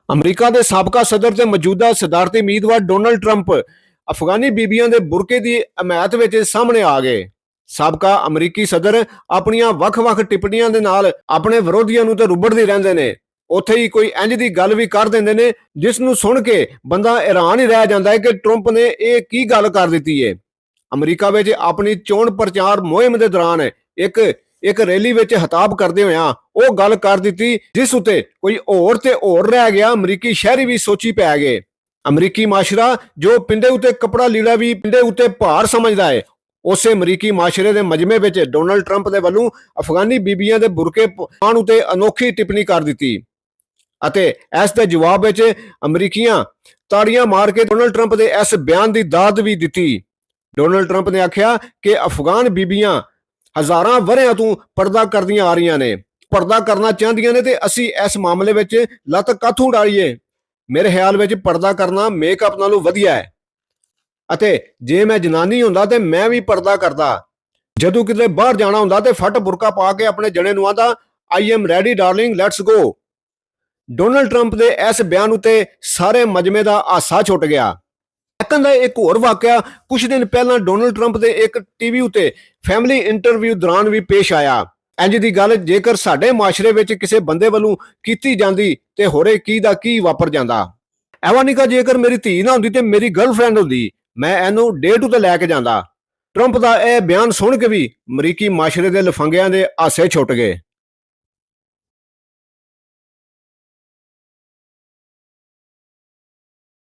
America ਦੇ ਸਾਬਕਾ ਸਦਰ ਤੇ ਮੌਜੂਦਾ ਸਦਾਰਤੀ ਉਮੀਦਵਾਰ ਡੋਨਲਡ ਟਰੰਪ ਅਫਗਾਨੀ ਬੀਬੀਆਂ ਦੇ ਬੁਰਕੇ ਦੀ ਹਮਾਇਤ ਵਿੱਚ ਸਾਹਮਣੇ ਆ ਗਏ। ਸਾਬਕਾ ਅਮਰੀਕੀ ਸਦਰ ਆਪਣੀਆਂ ਵੱਖ-ਵੱਖ ਟਿੱਪਣੀਆਂ ਦੇ ਨਾਲ ਆਪਣੇ ਵਿਰੋਧੀਆਂ ਨੂੰ ਤੇ ਰੁੱਬੜਦੇ ਰਹਿੰਦੇ ਨੇ। ਉੱਥੇ ਹੀ ਕੋਈ ਇੰਜ ਦੀ ਗੱਲ ਵੀ ਕਰ ਦਿੰਦੇ ਨੇ ਜਿਸ ਨੂੰ ਸੁਣ ਕੇ ਬੰਦਾ ਹੈਰਾਨ ਹੀ ਰਹਿ ਜਾਂਦਾ ਹੈ ਕਿ ਟਰੰਪ ਨੇ ਇਹ ਕੀ ਗੱਲ ਕਰ ਦਿੱਤੀ ਹੈ। ਅਮਰੀਕਾ ਵਿੱਚ ਆਪਣੀ ਚੋਣ ਪ੍ਰਚਾਰ ਮੁਹਿੰਮ ਦੇ ਦੌਰਾਨ ਇੱਕ ਰੈਲੀ ਵਿੱਚ ਖਿਤਾਬ ਕਰਦੇ ਹੋਇਆਂ ਉਹ ਗੱਲ ਕਰ ਦਿੱਤੀ ਜਿਸ ਉਤੇ ਕੋਈ ਹੋਰ ਤੇ ਹੋਰ ਰਹਿ ਗਿਆ। ਅਮਰੀਕੀ ਸ਼ਹਿਰੀ ਵੀ ਸੋਚੀ ਪੈ ਗਏ। ਅਮਰੀਕੀ ਮਾਸ਼ਰਾ ਜੋ ਪਿੰਡੇ ਉਤੇ ਕਪੜਾ ਲੀੜਾ ਵੀ ਪਿੰਡੇ ਉਤੇ ਭਾਰ ਸਮਝਦਾ ਹੈ, ਉਸੇ ਅਮਰੀਕੀ ਮਾਸ਼ਰੇ ਦੇ ਮਜਮੇ ਵਿੱਚ ਡੋਨਲਡ ਟਰੰਪ ਦੇ ਵੱਲੋਂ ਅਫਗਾਨੀ ਬੀਬੀਆਂ ਦੇ ਬੁਰਕੇ ਪਾਉਣ ਉਤੇ ਅਨੋਖੀ ਟਿੱਪਣੀ ਕਰ ਦਿੱਤੀ ਅਤੇ ਇਸ ਦੇ ਜਵਾਬ ਵਿੱਚ ਅਮਰੀਕੀਆਂ ਤਾੜੀਆਂ ਮਾਰ ਕੇ ਡੋਨਲਡ ਟਰੰਪ ਦੇ ਇਸ ਬਿਆਨ ਦੀ ਦਾਦ ਵੀ ਦਿੱਤੀ। ਡੋਨਲਡ ਟਰੰਪ ਨੇ ਆਖਿਆ ਕਿ ਅਫਗਾਨ ਬੀਬੀਆਂ ਹਜ਼ਾਰਾਂ ਵਰ੍ਹਿਆਂ ਤੋਂ ਪਰਦਾ ਕਰਦੀਆਂ ਆ ਰਹੀਆਂ ਨੇ, ਪਰਦਾ ਕਰਨਾ ਚਾਹੁੰਦੀਆਂ ਨੇ ਤੇ ਅਸੀਂ ਇਸ ਮਾਮਲੇ ਵਿੱਚ ਲੱਤ ਕਾਹਥੋਂ ਡਾਲੀਏ। ਮੇਰੇ ਖਿਆਲ ਵਿੱਚ ਪਰਦਾ ਕਰਨਾ ਮੇਕਅਪ ਨਾਲੋਂ ਵਧੀਆ ਹੈ ਅਤੇ ਜੇ ਮੈਂ ਜਨਾਨੀ ਹੁੰਦਾ ਤੇ ਮੈਂ ਵੀ ਪਰਦਾ ਕਰਦਾ। ਜਦੋਂ ਕਿਤੇ ਬਾਹਰ ਜਾਣਾ ਹੁੰਦਾ ਤੇ ਫਟ ਬੁਰਕਾ ਪਾ ਕੇ ਆਪਣੇ ਜਣੇ ਨੂੰ ਆਂਦਾ I am ready darling let's go. Donald Trump ਦੇ ਇਸ ਬਿਆਨ ਉਤੇ ਸਾਰੇ ਮਜਮੇ ਦਾ ਹਾਸਾ ਛੁੱਟ ਗਿਆ। ਦਾ ਇੱਕ ਹੋਰ ਵਾਕਿਆ ਕੁਝ ਦਿਨ ਪਹਿਲਾਂ ਡੋਨਲਡ ਟਰੰਪ ਦੇ ਇੱਕ ਟੀਵੀ ਉਤੇ ਫੈਮਿਲੀ ਇੰਟਰਵਿਊ ਦੌਰਾਨ ਵੀ ਪੇਸ਼ ਆਇਆ। ਇੰਜ ਦੀ ਗੱਲ ਜੇਕਰ ਸਾਡੇ ਮਾਸ਼ਰੇ ਵਿੱਚ ਕਿਸੇ ਬੰਦੇ ਵੱਲੋਂ ਕੀਤੀ ਜਾਂਦੀ ਤੇ ਹੋਰੇ ਕੀ ਦਾ ਕੀ ਵਾਪਰ ਜਾਂਦਾ। ਐਵਾਨਿਕਾ ਜੇਕਰ ਮੇਰੀ ਧੀ ਨਾ ਹੁੰਦੀ ਤੇ ਮੇਰੀ ਗਰਲਫ੍ਰੈਂਡ ਹੁੰਦੀ, ਮੈਂ ਇਹਨੂੰ ਡੇਟ ਉਤੇ ਲੈ ਕੇ ਜਾਂਦਾ। ਟਰੰਪ ਦਾ ਇਹ ਬਿਆਨ ਸੁਣ ਕੇ ਵੀ ਅਮਰੀਕੀ ਮਾਸ਼ਰੇ ਦੇ ਲਫੰਗਿਆਂ ਦੇ ਹਾਸੇ ਛੁੱਟ ਗਏ।